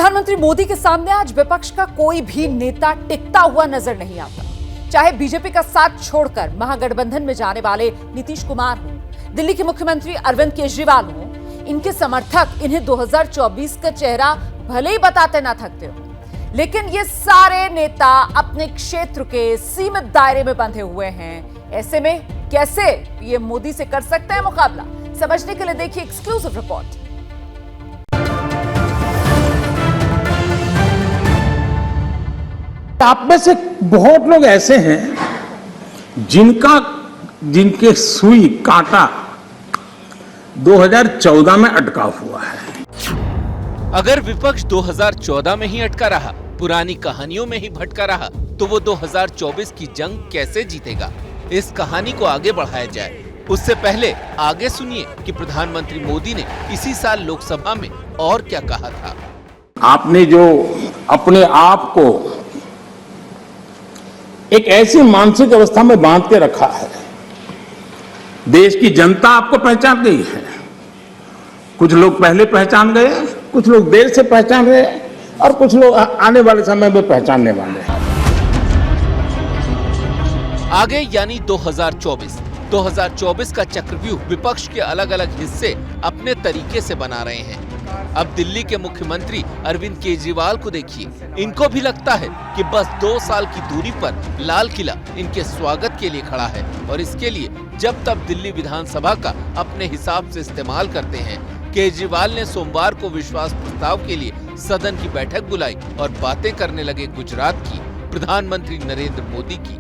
प्रधानमंत्री मोदी के सामने आज विपक्ष का कोई भी नेता टिकता हुआ नजर नहीं आता। चाहे बीजेपी का साथ छोड़कर महागठबंधन में जाने वाले नीतीश कुमार हो, दिल्ली के मुख्यमंत्री अरविंद केजरीवाल हो, इनके समर्थक इन्हें 2024 का चेहरा भले ही बताते ना थकते हो, लेकिन ये सारे नेता अपने क्षेत्र के सीमित दायरे में बंधे हुए हैं। ऐसे में कैसे ये मोदी से कर सकते हैं मुकाबला, समझने के लिए देखिए एक्सक्लूसिव रिपोर्ट। आप में से बहुत लोग ऐसे हैं जिनके सुई कांटा 2014 में अटका हुआ है। अगर विपक्ष 2014 में ही अटका रहा, पुरानी कहानियों में ही भटका रहा, तो वो 2024 की जंग कैसे जीतेगा? इस कहानी को आगे बढ़ाया जाए। उससे पहले आगे सुनिए कि प्रधानमंत्री मोदी ने इसी साल लोकसभा में और क्या कहा था। आपने जो अपने आप को एक ऐसी मानसिक अवस्था में बांध के रखा है, देश की जनता आपको पहचान गई है। कुछ लोग पहले पहचान गए, कुछ लोग देर से पहचान गए और कुछ लोग आने वाले समय में पहचानने वाले हैं। आगे यानी 2024 का चक्रव्यूह विपक्ष के अलग अलग हिस्से अपने तरीके से बना रहे हैं। अब दिल्ली के मुख्यमंत्री अरविंद केजरीवाल को देखिए, इनको भी लगता है कि बस 2 साल की दूरी पर लाल किला इनके स्वागत के लिए खड़ा है और इसके लिए जब तब दिल्ली विधानसभा का अपने हिसाब से इस्तेमाल करते हैं। केजरीवाल ने सोमवार को विश्वास प्रस्ताव के लिए सदन की बैठक बुलाई और बातें करने लगे गुजरात की, प्रधानमंत्री नरेंद्र मोदी की।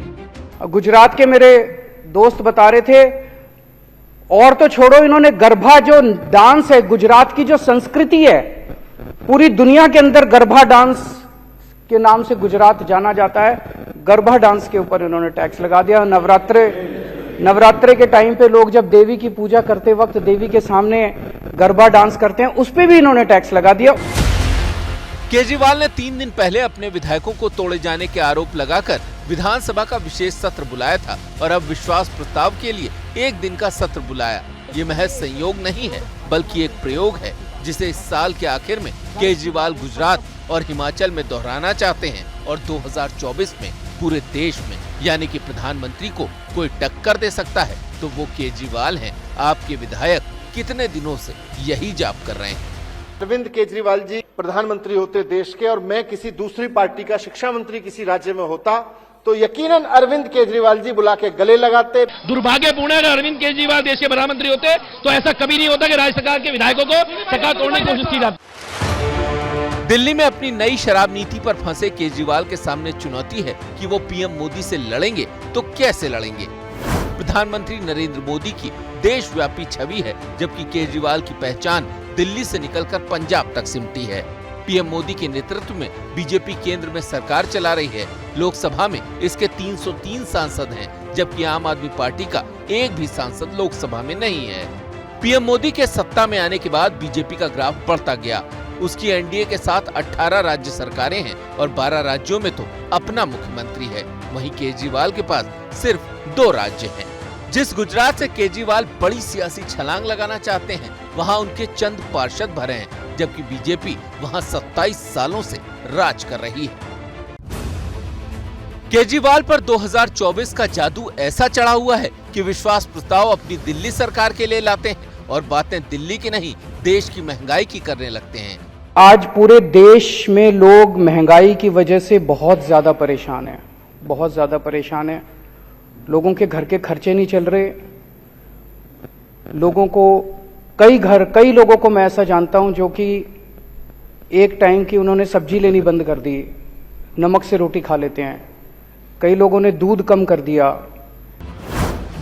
गुजरात के मेरे दोस्त बता रहे थे, और तो छोड़ो, इन्होंने गरबा जो डांस है, गुजरात की जो संस्कृति है, पूरी दुनिया के अंदर गरबा डांस के नाम से गुजरात जाना जाता है। गरबा डांस के ऊपर इन्होंने टैक्स लगा दिया। नवरात्रे के टाइम पे लोग जब देवी की पूजा करते वक्त देवी के सामने गरबा डांस करते हैं, उस पे भी इन्होंने टैक्स लगा दिया। केजरीवाल ने 3 दिन पहले अपने विधायकों को तोड़े जाने के आरोप लगाकर विधानसभा का विशेष सत्र बुलाया था और अब विश्वास प्रस्ताव के लिए 1 दिन का सत्र बुलाया। ये महज संयोग नहीं है, बल्कि एक प्रयोग है जिसे इस साल के आखिर में केजरीवाल गुजरात और हिमाचल में दोहराना चाहते हैं और 2024 में पूरे देश में, यानी कि प्रधानमंत्री को कोई टक्कर दे सकता है तो वो केजरीवाल हैं। आपके विधायक कितने दिनों से यही जाप कर रहे हैं। अरविंद केजरीवाल जी प्रधानमंत्री होते देश के और मैं किसी दूसरी पार्टी का शिक्षा मंत्री किसी राज्य में होता तो यकीनन अरविंद केजरीवाल जी बुला के गले लगाते। दुर्भाग्यपूर्ण है, अगर अरविंद केजरीवाल देश के प्रधानमंत्री होते तो ऐसा कभी नहीं होता कि राज्य सरकार के विधायकों को सरकार तोड़ने की कोशिश की जाती। दिल्ली में अपनी नई शराब नीति पर फंसे केजरीवाल के सामने चुनौती है कि वो पीएम मोदी से लड़ेंगे तो कैसे लड़ेंगे। प्रधानमंत्री नरेंद्र मोदी की देशव्यापी छवि है, जबकि केजरीवाल की पहचान दिल्ली से निकलकर पंजाब तक सिमटी है। पीएम मोदी के नेतृत्व में बीजेपी केंद्र में सरकार चला रही है। लोकसभा में इसके 303 सांसद हैं, जबकि आम आदमी पार्टी का एक भी सांसद लोकसभा में नहीं है। पीएम मोदी के सत्ता में आने के बाद बीजेपी का ग्राफ बढ़ता गया। उसकी एनडीए के साथ 18 राज्य सरकारें हैं और 12 राज्यों में तो अपना मुख्यमंत्री है। वहीं केजरीवाल के पास सिर्फ 2 राज्य हैं। जिस गुजरात से केजरीवाल बड़ी सियासी छलांग लगाना चाहते हैं, वहां उनके चंद पार्षद भरे हैं, जबकि बीजेपी वहां 27 सालों से राज कर रही है। केजरीवाल पर 2024 का जादू ऐसा चढ़ा हुआ है कि विश्वास प्रस्ताव अपनी दिल्ली सरकार के लिए लाते हैं और बातें दिल्ली की नहीं, देश की महंगाई की करने लगते हैं। आज पूरे देश में लोग महंगाई की वजह से बहुत ज्यादा परेशान हैं, बहुत ज्यादा परेशान हैं। लोगों के घर के खर्चे नहीं चल रहे। लोगों को कई लोगों को मैं ऐसा जानता हूं जो कि एक टाइम की उन्होंने सब्जी लेनी बंद कर दी, नमक से रोटी खा लेते हैं। कई लोगों ने दूध कम कर दिया।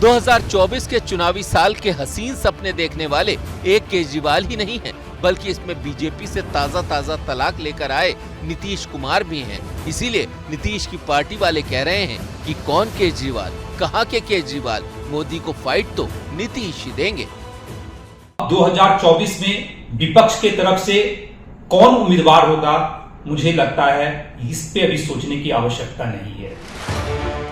2024 के चुनावी साल के हसीन सपने देखने वाले एक केजरीवाल ही नहीं है, बल्कि इसमें बीजेपी से ताजा तलाक लेकर आए नीतीश कुमार भी हैं। इसीलिए नीतीश की पार्टी वाले कह रहे हैं कि कौन केजरीवाल, कहां के केजरीवाल, मोदी को फाइट तो नीतीश ही देंगे। 2024 में विपक्ष के तरफ से कौन उम्मीदवार होगा, मुझे लगता है इस पे अभी सोचने की आवश्यकता नहीं है।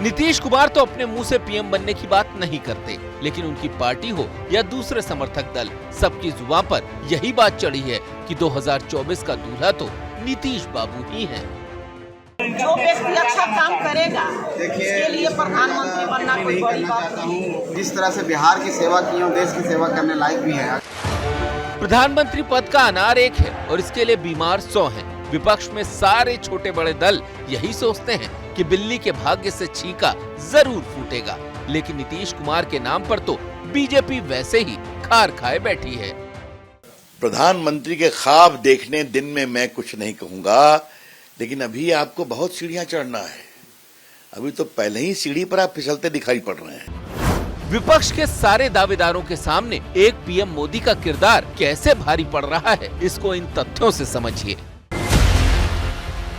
नीतीश कुमार तो अपने मुंह से पीएम बनने की बात नहीं करते, लेकिन उनकी पार्टी हो या दूसरे समर्थक दल, सबकी जुबान पर यही बात चढ़ी है कि 2024 का दूल्हा तो नीतीश बाबू ही हैं। जो व्यक्ति अच्छा काम करेगा उसके लिए प्रधानमंत्री बनना कोई बड़ी बात नहीं। जिस तरह से बिहार की सेवा की हूँ, देश की सेवा करने लायक भी है। प्रधानमंत्री पद का अनार एक है और इसके लिए बीमार 100 हैं। विपक्ष में सारे छोटे बड़े दल यही सोचते हैं कि बिल्ली के भाग्य से छींका जरूर फूटेगा, लेकिन नीतीश कुमार के नाम पर तो बीजेपी वैसे ही खार खाए बैठी है। प्रधानमंत्री के ख्वाब देखने दिन में मैं कुछ नहीं कहूंगा, लेकिन अभी आपको बहुत सीढ़ियां चढ़ना है। अभी तो पहले ही सीढ़ी पर आप फिसलते दिखाई पड़ रहे हैं। विपक्ष के सारे दावेदारों के सामने एक पीएम मोदी का किरदार कैसे भारी पड़ रहा है, इसको इन तथ्यों से समझिए।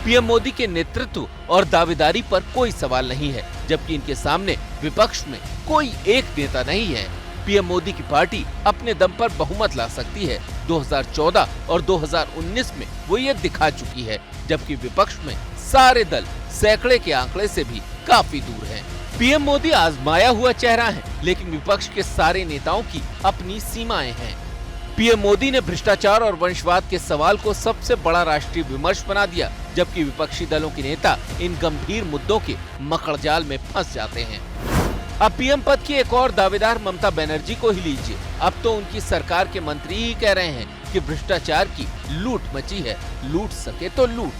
पीएम मोदी के नेतृत्व और दावेदारी पर कोई सवाल नहीं है, जबकि इनके सामने विपक्ष में कोई एक नेता नहीं है। पीएम मोदी की पार्टी अपने दम पर बहुमत ला सकती है। 2014 और 2019 में वो ये दिखा चुकी है, जबकि विपक्ष में सारे दल सैकड़े के आंकड़े से भी काफी दूर हैं। पीएम मोदी आजमाया हुआ चेहरा है, लेकिन विपक्ष के सारे नेताओं की अपनी सीमाएं हैं। पीएम मोदी ने भ्रष्टाचार और वंशवाद के सवाल को सबसे बड़ा राष्ट्रीय विमर्श बना दिया, जबकि विपक्षी दलों के नेता इन गंभीर मुद्दों के मकड़जाल में फंस जाते हैं। अब पीएम पद की एक और दावेदार ममता बनर्जी को ही लीजिए। अब तो उनकी सरकार के मंत्री ही कह रहे हैं कि भ्रष्टाचार की लूट मची है, लूट सके तो लूट।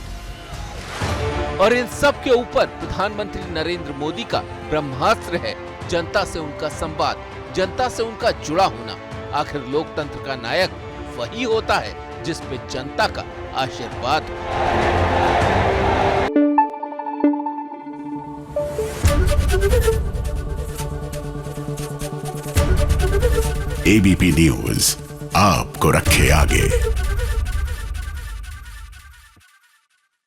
और इन सब के ऊपर प्रधानमंत्री नरेंद्र मोदी का ब्रह्मास्त्र है जनता से उनका संवाद, जनता से उनका जुड़ा होना। आखिर लोकतंत्र का नायक वही होता है जिस पे जनता का आशीर्वाद हो। एबीपी न्यूज आपको रखे आगे।